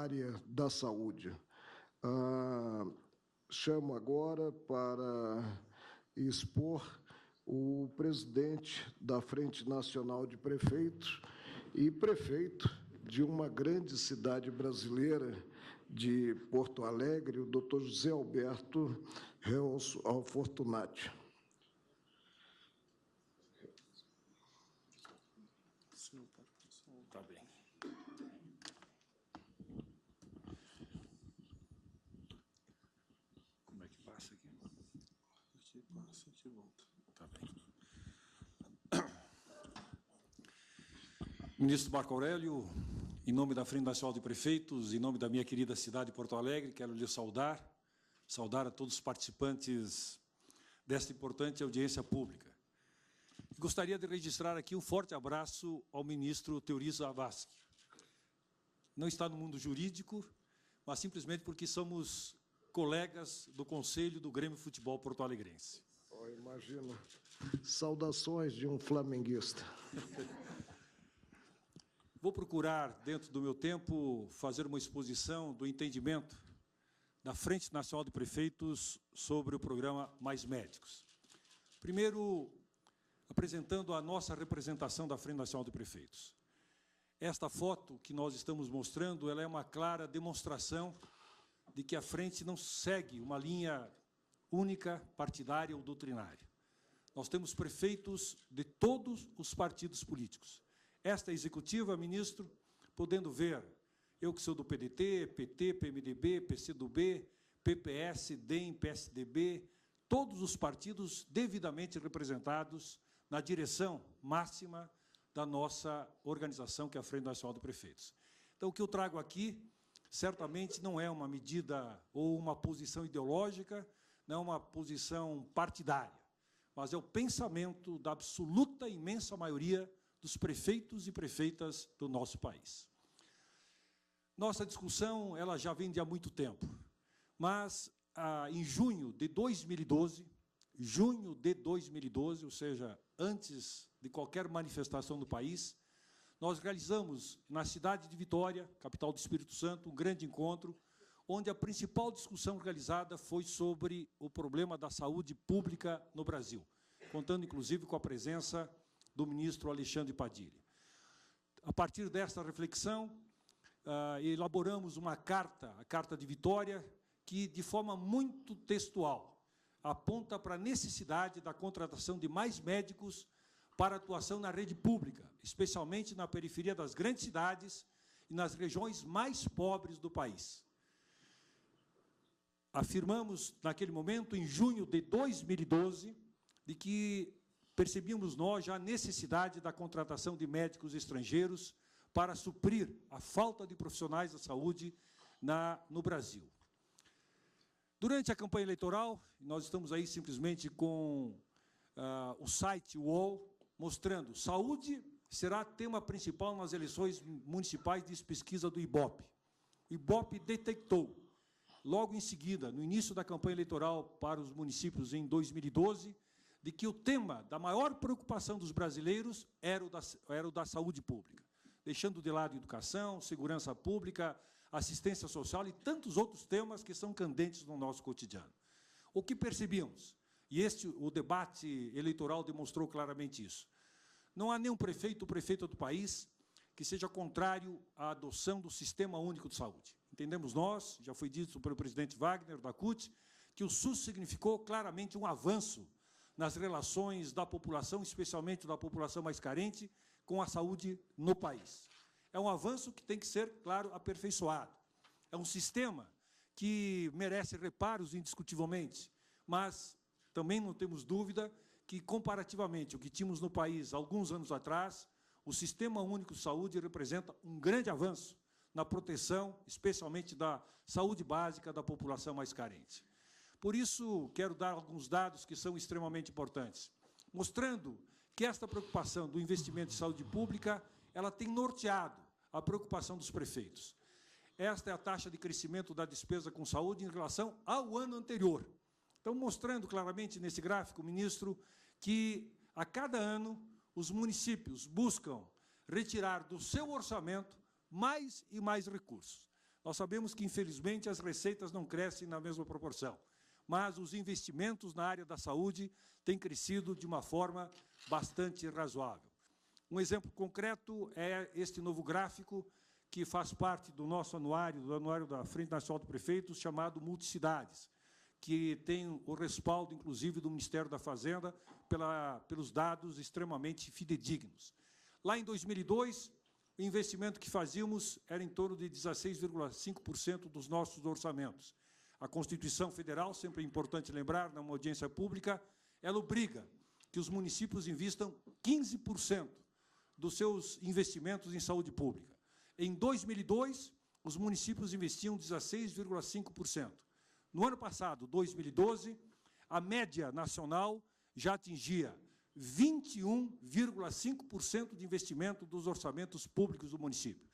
área da saúde. Chamo agora para expor o presidente da Frente Nacional de Prefeitos e prefeito de uma grande cidade brasileira, de Porto Alegre, o doutor José Alberto Reus Fortunati. Tá bem. Como é que passa aqui? Aqui passa, aqui volta. Tá bem. Ministro Marco Aurélio, em nome da Frente Nacional de Prefeitos, em nome da minha querida cidade de Porto Alegre, quero lhe saudar a todos os participantes desta importante audiência pública. Gostaria de registrar aqui um forte abraço ao ministro Teori Zavascki. Não está no mundo jurídico, mas simplesmente porque somos colegas do Conselho do Grêmio Futebol Porto-Alegrense. Oh, imagino. Saudações de um flamenguista. Vou procurar, dentro do meu tempo, fazer uma exposição do entendimento da Frente Nacional de Prefeitos sobre o programa Mais Médicos. Primeiro, apresentando a nossa representação da Frente Nacional de Prefeitos. Esta foto que nós estamos mostrando, ela é uma clara demonstração de que a Frente não segue uma linha única, partidária ou doutrinária. Nós temos prefeitos de todos os partidos políticos. Esta executiva, ministro, podendo ver, eu que sou do PDT, PT, PMDB, PCdoB, PPS, DEM, PSDB, todos os partidos devidamente representados na direção máxima da nossa organização, que é a Frente Nacional de Prefeitos. Então, o que eu trago aqui, certamente não é uma medida ou uma posição ideológica, não é uma posição partidária, mas é o pensamento da absoluta imensa maioria dos prefeitos e prefeitas do nosso país. Nossa discussão ela já vem de há muito tempo, mas em junho de 2012, ou seja, antes de qualquer manifestação no país, nós realizamos na cidade de Vitória, capital do Espírito Santo, um grande encontro, onde a principal discussão realizada foi sobre o problema da saúde pública no Brasil, contando, inclusive, com a presença do ministro Alexandre Padilha. A partir desta reflexão, elaboramos uma carta, a Carta de Vitória, que, de forma muito textual, aponta para a necessidade da contratação de mais médicos para atuação na rede pública, especialmente na periferia das grandes cidades e nas regiões mais pobres do país. Afirmamos, naquele momento, em junho de 2012, de que percebíamos nós já a necessidade da contratação de médicos estrangeiros para suprir a falta de profissionais da saúde no Brasil. Durante a campanha eleitoral, nós estamos aí simplesmente com o site UOL, mostrando saúde será tema principal nas eleições municipais de pesquisa do IBOP. O IBOP detectou, logo em seguida, no início da campanha eleitoral para os municípios em 2012, de que o tema da maior preocupação dos brasileiros era o da saúde pública, deixando de lado educação, segurança pública, assistência social e tantos outros temas que são candentes no nosso cotidiano. O que percebíamos, e o debate eleitoral demonstrou claramente isso, não há nenhum prefeito ou prefeita do país que seja contrário à adoção do Sistema Único de Saúde. Entendemos nós, já foi dito pelo presidente Wagner, da CUT, que o SUS significou claramente um avanço nas relações da população, especialmente da população mais carente, com a saúde no país. É um avanço que tem que ser, claro, aperfeiçoado. É um sistema que merece reparos, indiscutivelmente, mas também não temos dúvida que, comparativamente, o que tínhamos no país alguns anos atrás, o Sistema Único de Saúde representa um grande avanço na proteção, especialmente da saúde básica da população mais carente. Por isso, quero dar alguns dados que são extremamente importantes, mostrando que esta preocupação do investimento em saúde pública ela tem norteado a preocupação dos prefeitos. Esta é a taxa de crescimento da despesa com saúde em relação ao ano anterior. Então, mostrando claramente nesse gráfico, ministro, que, a cada ano, os municípios buscam retirar do seu orçamento mais e mais recursos. Nós sabemos que, infelizmente, as receitas não crescem na mesma proporção, mas os investimentos na área da saúde têm crescido de uma forma bastante razoável. Um exemplo concreto é este novo gráfico, que faz parte do nosso anuário, do anuário da Frente Nacional de Prefeitos, chamado Multicidades, que tem o respaldo, inclusive, do Ministério da Fazenda, pelos dados extremamente fidedignos. Lá em 2002, o investimento que fazíamos era em torno de 16,5% dos nossos orçamentos. A Constituição Federal, sempre é importante lembrar, numa audiência pública, ela obriga que os municípios investam 15% dos seus investimentos em saúde pública. Em 2002, os municípios investiam 16,5%. No ano passado, 2012, a média nacional já atingia 21,5% de investimento dos orçamentos públicos do município.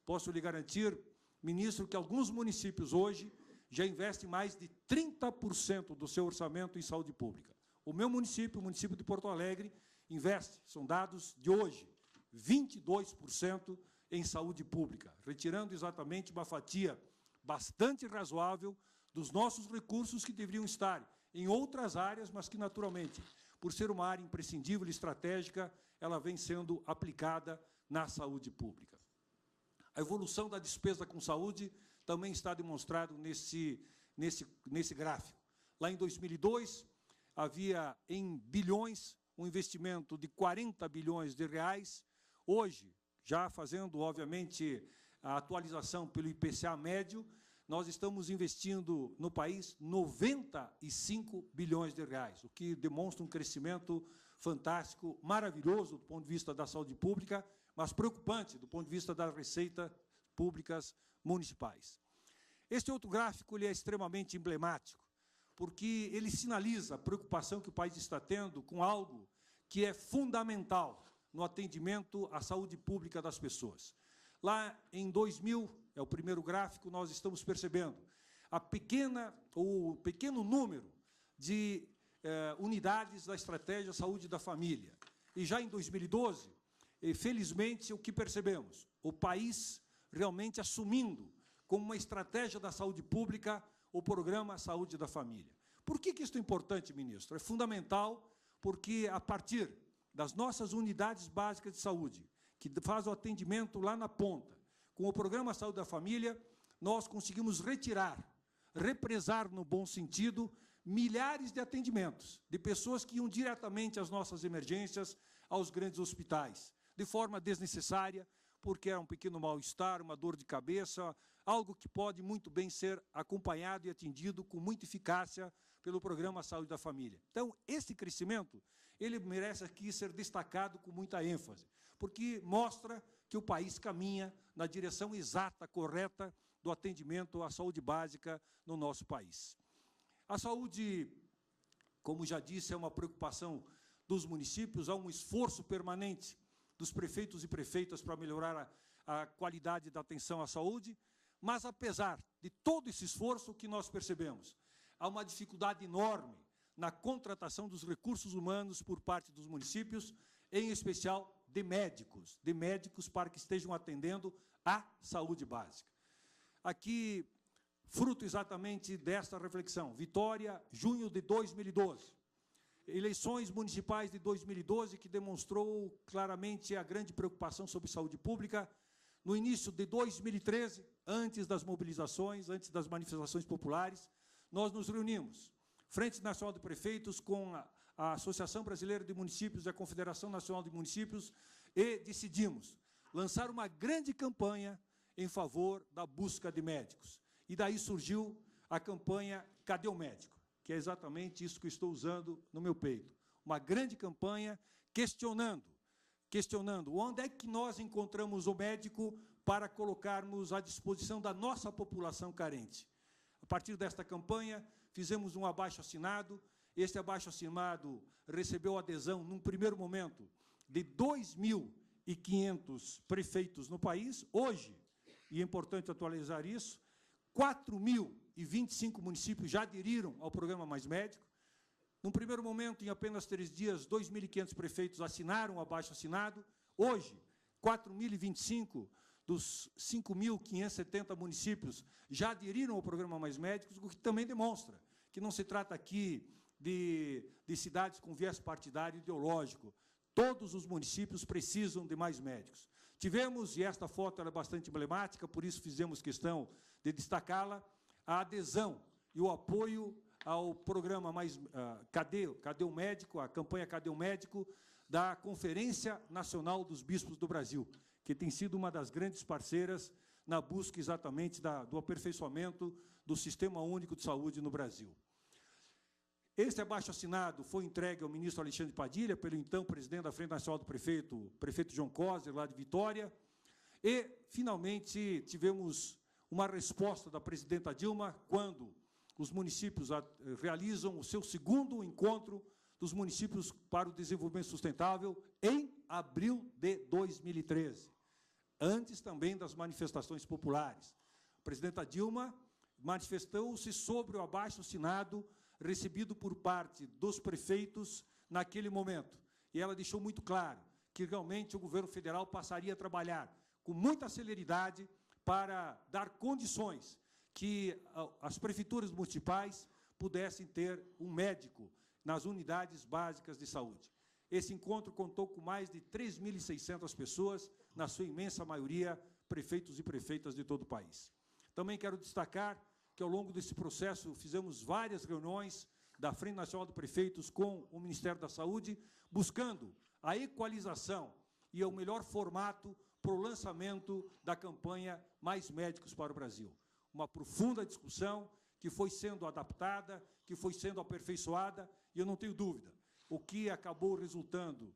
Posso lhe garantir, ministro, que alguns municípios hoje já investem mais de 30% do seu orçamento em saúde pública. O meu município, o município de Porto Alegre, investe, são dados de hoje, 22% em saúde pública, retirando exatamente uma fatia bastante razoável dos nossos recursos que deveriam estar em outras áreas, mas que, naturalmente, por ser uma área imprescindível e estratégica, ela vem sendo aplicada na saúde pública. A evolução da despesa com saúde também está demonstrado nesse gráfico. Lá em 2002, havia em bilhões um investimento de 40 bilhões de reais. Hoje, já fazendo, obviamente, a atualização pelo IPCA médio, nós estamos investindo no país 95 bilhões de reais, o que demonstra um crescimento fantástico, maravilhoso do ponto de vista da saúde pública, mas preocupante do ponto de vista das receitas públicas municipais. Este outro gráfico ele é extremamente emblemático, porque ele sinaliza a preocupação que o país está tendo com algo que é fundamental no atendimento à saúde pública das pessoas. Lá em 2000, é o primeiro gráfico, nós estamos percebendo o pequeno número de unidades da estratégia Saúde da Família. E já em 2012, felizmente, o que percebemos? O país realmente assumindo como uma estratégia da saúde pública o programa Saúde da Família. Por que isso é importante, ministro? É fundamental porque, a partir das nossas unidades básicas de saúde, que faz o atendimento lá na ponta, com o programa Saúde da Família, nós conseguimos represar no bom sentido, milhares de atendimentos, de pessoas que iam diretamente às nossas emergências, aos grandes hospitais, de forma desnecessária, porque era um pequeno mal-estar, uma dor de cabeça, algo que pode muito bem ser acompanhado e atendido com muita eficácia pelo programa Saúde da Família. Então, esse crescimento, ele merece aqui ser destacado com muita ênfase, porque mostra que o país caminha na direção exata, correta, do atendimento à saúde básica no nosso país. A saúde, como já disse, é uma preocupação dos municípios, há um esforço permanente dos prefeitos e prefeitas para melhorar a qualidade da atenção à saúde, mas, apesar de todo esse esforço, o que nós percebemos? Há uma dificuldade enorme na contratação dos recursos humanos por parte dos municípios, em especial de médicos para que estejam atendendo à saúde básica. Aqui, fruto exatamente desta reflexão, Vitória, junho de 2012, eleições municipais de 2012, que demonstrou claramente a grande preocupação sobre saúde pública. No início de 2013, antes das mobilizações, antes das manifestações populares, nós nos reunimos, Frente Nacional de Prefeitos, com a Associação Brasileira de Municípios e a Confederação Nacional de Municípios, e decidimos lançar uma grande campanha em favor da busca de médicos. E daí surgiu a campanha Cadê o Médico? Que é exatamente isso que eu estou usando no meu peito. Uma grande campanha questionando onde é que nós encontramos o médico para colocarmos à disposição da nossa população carente. A partir desta campanha, fizemos um abaixo-assinado. Este abaixo-assinado recebeu adesão, num primeiro momento, de 2.500 prefeitos no país. Hoje, e é importante atualizar isso, 4.025 municípios já aderiram ao programa Mais Médico. Num primeiro momento, em apenas 3 dias, 2.500 prefeitos assinaram o abaixo-assinado. Hoje, 4.025 dos 5.570 municípios já aderiram ao programa Mais Médicos, o que também demonstra que não se trata aqui de cidades com viés partidário e ideológico. Todos os municípios precisam de mais médicos. Tivemos, e esta foto ela é bastante emblemática, por isso fizemos questão de destacá-la, a adesão e o apoio ao programa Cadê o Médico, a campanha Cadê o Médico, da Conferência Nacional dos Bispos do Brasil, que tem sido uma das grandes parceiras na busca exatamente do aperfeiçoamento do Sistema Único de Saúde no Brasil. Este abaixo-assinado foi entregue ao ministro Alexandre Padilha, pelo então presidente da Frente Nacional do prefeito João Coser, lá de Vitória, e, finalmente, tivemos uma resposta da presidenta Dilma, quando os municípios realizam o seu segundo encontro dos municípios para o desenvolvimento sustentável em abril de 2013, antes também das manifestações populares. A presidenta Dilma manifestou-se sobre o abaixo-assinado recebido por parte dos prefeitos naquele momento. E ela deixou muito claro que, realmente, o governo federal passaria a trabalhar com muita celeridade para dar condições que as prefeituras municipais pudessem ter um médico nas unidades básicas de saúde. Esse encontro contou com mais de 3.600 pessoas, na sua imensa maioria, prefeitos e prefeitas de todo o país. Também quero destacar que, ao longo desse processo, fizemos várias reuniões da Frente Nacional de Prefeitos com o Ministério da Saúde, buscando a equalização e o melhor formato para o lançamento da campanha Mais Médicos para o Brasil. Uma profunda discussão que foi sendo adaptada, que foi sendo aperfeiçoada, e eu não tenho dúvida, o que acabou resultando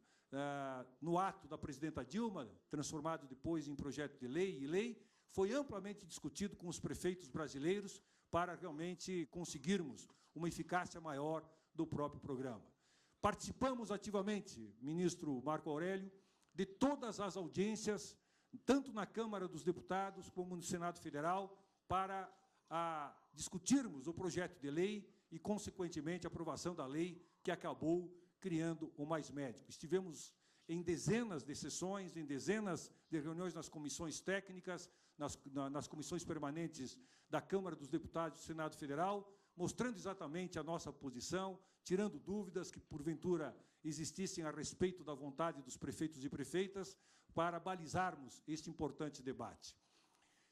no ato da presidenta Dilma, transformado depois em projeto de lei e lei, foi amplamente discutido com os prefeitos brasileiros para realmente conseguirmos uma eficácia maior do próprio programa. Participamos ativamente, ministro Marco Aurélio, de todas as audiências, tanto na Câmara dos Deputados como no Senado Federal, para discutirmos o projeto de lei e, consequentemente, a aprovação da lei que acabou criando o Mais Médico. Estivemos em dezenas de sessões, em dezenas de reuniões nas comissões técnicas, nas comissões permanentes da Câmara dos Deputados do Senado Federal, mostrando exatamente a nossa posição, tirando dúvidas que, porventura, existissem a respeito da vontade dos prefeitos e prefeitas, para balizarmos este importante debate.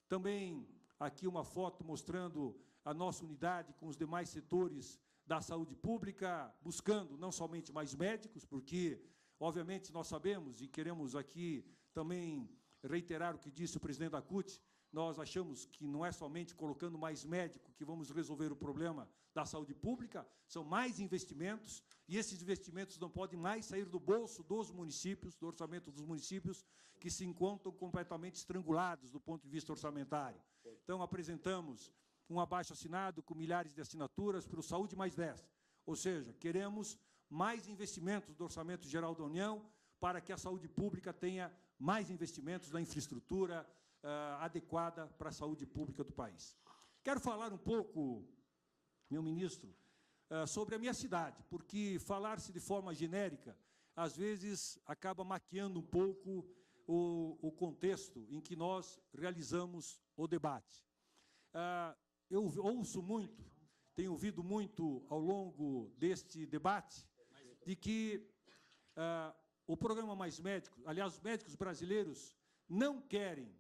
Também aqui uma foto mostrando a nossa unidade com os demais setores da saúde pública, buscando não somente mais médicos, porque, obviamente, nós sabemos e queremos aqui também reiterar o que disse o presidente da CUT, nós achamos que não é somente colocando mais médico que vamos resolver o problema da saúde pública, são mais investimentos, e esses investimentos não podem mais sair do bolso dos municípios, do orçamento dos municípios, que se encontram completamente estrangulados do ponto de vista orçamentário. Então, apresentamos um abaixo-assinado com milhares de assinaturas para o Saúde Mais 10, ou seja, queremos mais investimentos do Orçamento Geral da União para que a saúde pública tenha mais investimentos na infraestrutura adequada para a saúde pública do país. Quero falar um pouco, meu ministro, sobre a minha cidade, porque falar-se de forma genérica, às vezes, acaba maquiando um pouco o contexto em que nós realizamos o debate. Eu ouço muito, tenho ouvido muito ao longo deste debate, de que o programa Mais Médicos, aliás, os médicos brasileiros não querem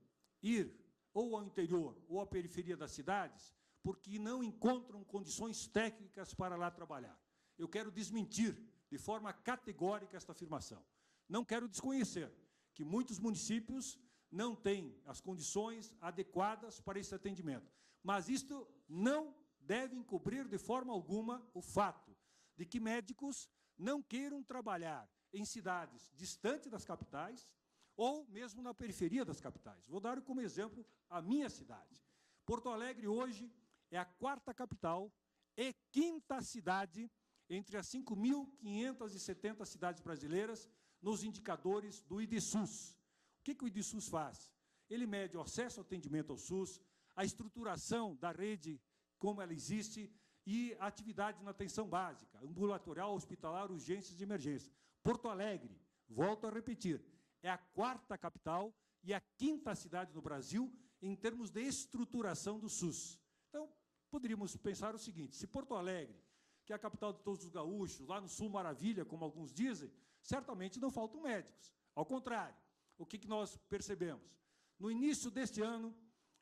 ir ou ao interior ou à periferia das cidades porque não encontram condições técnicas para lá trabalhar. Eu quero desmentir de forma categórica esta afirmação. Não quero desconhecer que muitos municípios não têm as condições adequadas para esse atendimento, mas isto não deve encobrir de forma alguma o fato de que médicos não queiram trabalhar em cidades distantes das capitais ou mesmo na periferia das capitais. Vou dar como exemplo a minha cidade. Porto Alegre, hoje, é a 4ª capital e 5ª cidade entre as 5.570 cidades brasileiras nos indicadores do IDSUS. O que o IDSUS faz? Ele mede o acesso ao atendimento ao SUS, a estruturação da rede, como ela existe, e a atividade na atenção básica, ambulatorial, hospitalar, urgências e emergência. Porto Alegre, volto a repetir, é a 4ª capital e a 5ª cidade no Brasil em termos de estruturação do SUS. Então, poderíamos pensar o seguinte: se Porto Alegre, que é a capital de todos os gaúchos, lá no Sul maravilha, como alguns dizem, certamente não faltam médicos. Ao contrário, o que nós percebemos? No início deste ano,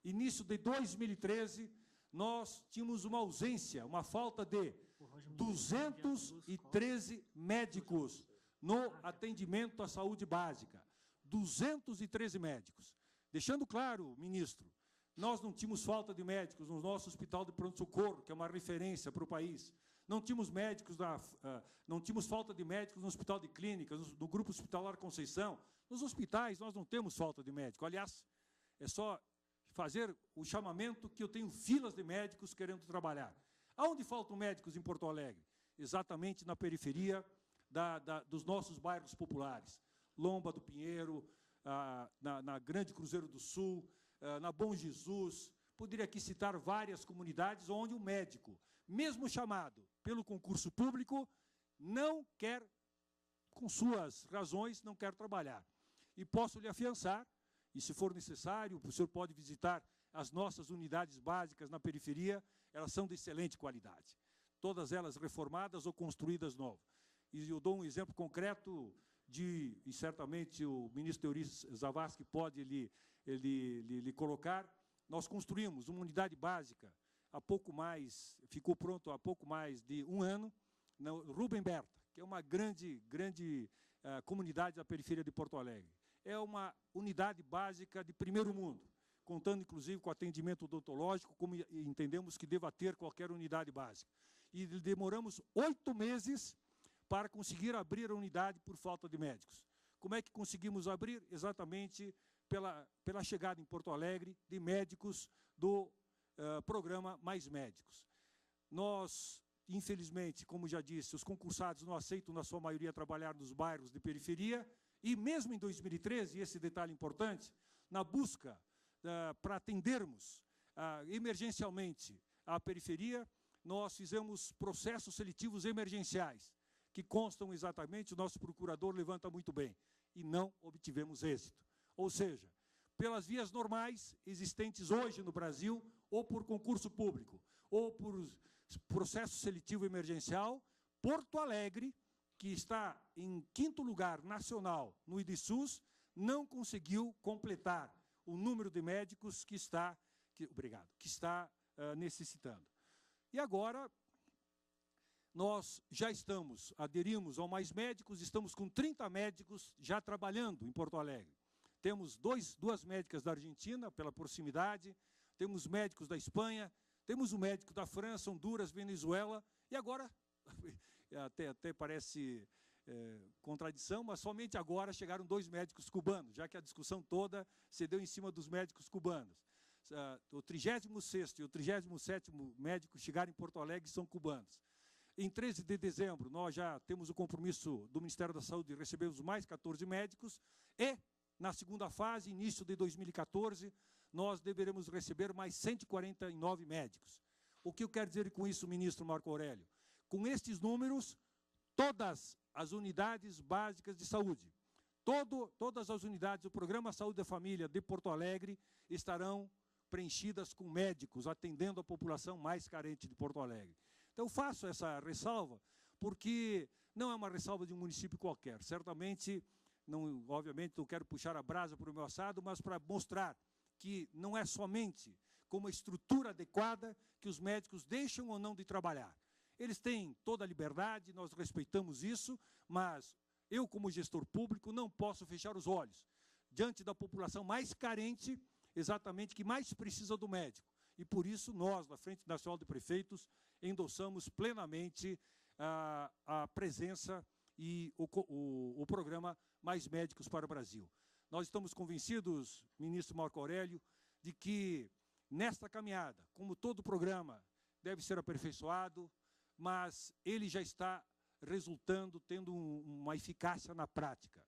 início de 2013, nós tínhamos uma ausência, uma falta de 213 médicos no atendimento à saúde básica. 213 médicos. Deixando claro, ministro, nós não tínhamos falta de médicos no nosso hospital de pronto-socorro, que é uma referência para o país. Não tínhamos não tínhamos falta de médicos no hospital de clínicas, no grupo hospitalar Conceição. Nos hospitais nós não temos falta de médico. Aliás, é só fazer o chamamento que eu tenho filas de médicos querendo trabalhar. Aonde faltam médicos em Porto Alegre? Exatamente na periferia dos nossos bairros populares. Lomba do Pinheiro, na Grande Cruzeiro do Sul, na Bom Jesus. Poderia aqui citar várias comunidades onde o médico, mesmo chamado pelo concurso público, não quer, com suas razões, não quer trabalhar. E posso lhe afiançar, e se for necessário, o senhor pode visitar as nossas unidades básicas na periferia, elas são de excelente qualidade. Todas elas reformadas ou construídas novas. E eu dou um exemplo concreto e certamente o ministro Eurice Zavascki pode lhe colocar. Nós construímos uma unidade básica ficou pronto há pouco mais de um ano, na Rubem Berta, que é uma grande comunidade da periferia de Porto Alegre. É uma unidade básica de primeiro mundo, contando, inclusive, com atendimento odontológico, como entendemos que deva ter qualquer unidade básica. E demoramos 8 meses para conseguir abrir a unidade por falta de médicos. Como é que conseguimos abrir? Exatamente pela chegada em Porto Alegre de médicos do programa Mais Médicos. Nós, infelizmente, como já disse, os concursados não aceitam, na sua maioria, trabalhar nos bairros de periferia, e mesmo em 2013, e esse detalhe importante, na busca para atendermos emergencialmente a periferia, nós fizemos processos seletivos emergenciais, que constam exatamente, o nosso procurador levanta muito bem, e não obtivemos êxito. Ou seja, pelas vias normais existentes hoje no Brasil, ou por concurso público, ou por processo seletivo emergencial, Porto Alegre, que está em 5º lugar nacional no IDSUS, não conseguiu completar o número de médicos que está necessitando. E agora, nós já aderimos ao Mais Médicos, estamos com 30 médicos já trabalhando em Porto Alegre. Temos duas médicas da Argentina, pela proximidade, temos médicos da Espanha, temos um médico da França, Honduras, Venezuela, e agora, até parece contradição, mas somente agora chegaram 2 médicos cubanos, já que a discussão toda se deu em cima dos médicos cubanos. O 36º e o 37º médico chegaram em Porto Alegre são cubanos. Em 13 de dezembro, nós já temos o compromisso do Ministério da Saúde de recebermos mais 14 médicos e, na segunda fase, início de 2014, nós deveremos receber mais 149 médicos. O que eu quero dizer com isso, ministro Marco Aurélio? Com estes números, todas as unidades básicas de saúde, todas as unidades do Programa Saúde da Família de Porto Alegre estarão preenchidas com médicos, atendendo a população mais carente de Porto Alegre. Então, faço essa ressalva, porque não é uma ressalva de um município qualquer. Certamente, obviamente, não quero puxar a brasa para o meu assado, mas para mostrar que não é somente com uma estrutura adequada que os médicos deixam ou não de trabalhar. Eles têm toda a liberdade, nós respeitamos isso, mas eu, como gestor público, não posso fechar os olhos diante da população mais carente, exatamente, que mais precisa do médico. E, por isso, nós, na Frente Nacional de Prefeitos, endossamos plenamente a presença e o programa Mais Médicos para o Brasil. Nós estamos convencidos, ministro Marco Aurélio, de que, nesta caminhada, como todo programa deve ser aperfeiçoado, mas ele já está resultando, tendo uma eficácia na prática.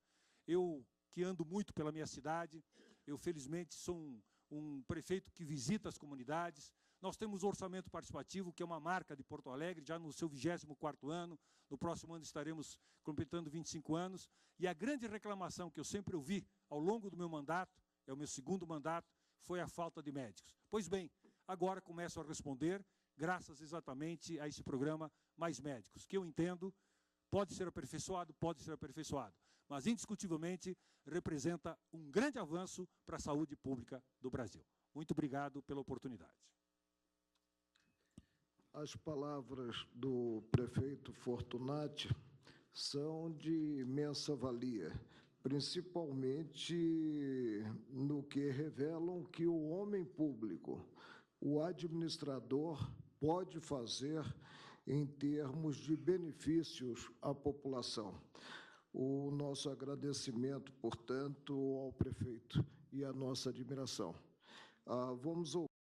Eu, que ando muito pela minha cidade, eu, felizmente, sou um prefeito que visita as comunidades. Nós temos o orçamento participativo, que é uma marca de Porto Alegre, já no seu 24º ano. No próximo ano estaremos completando 25 anos. E a grande reclamação que eu sempre ouvi ao longo do meu mandato, é o meu segundo mandato, foi a falta de médicos. Pois bem, agora começo a responder, graças exatamente a esse programa Mais Médicos, que eu entendo pode ser aperfeiçoado, mas indiscutivelmente representa um grande avanço para a saúde pública do Brasil. Muito obrigado pela oportunidade. As palavras do prefeito Fortunati são de imensa valia, principalmente no que revelam que o homem público, o administrador, pode fazer em termos de benefícios à população. O nosso agradecimento, portanto, ao prefeito e a nossa admiração. Vamos ouvir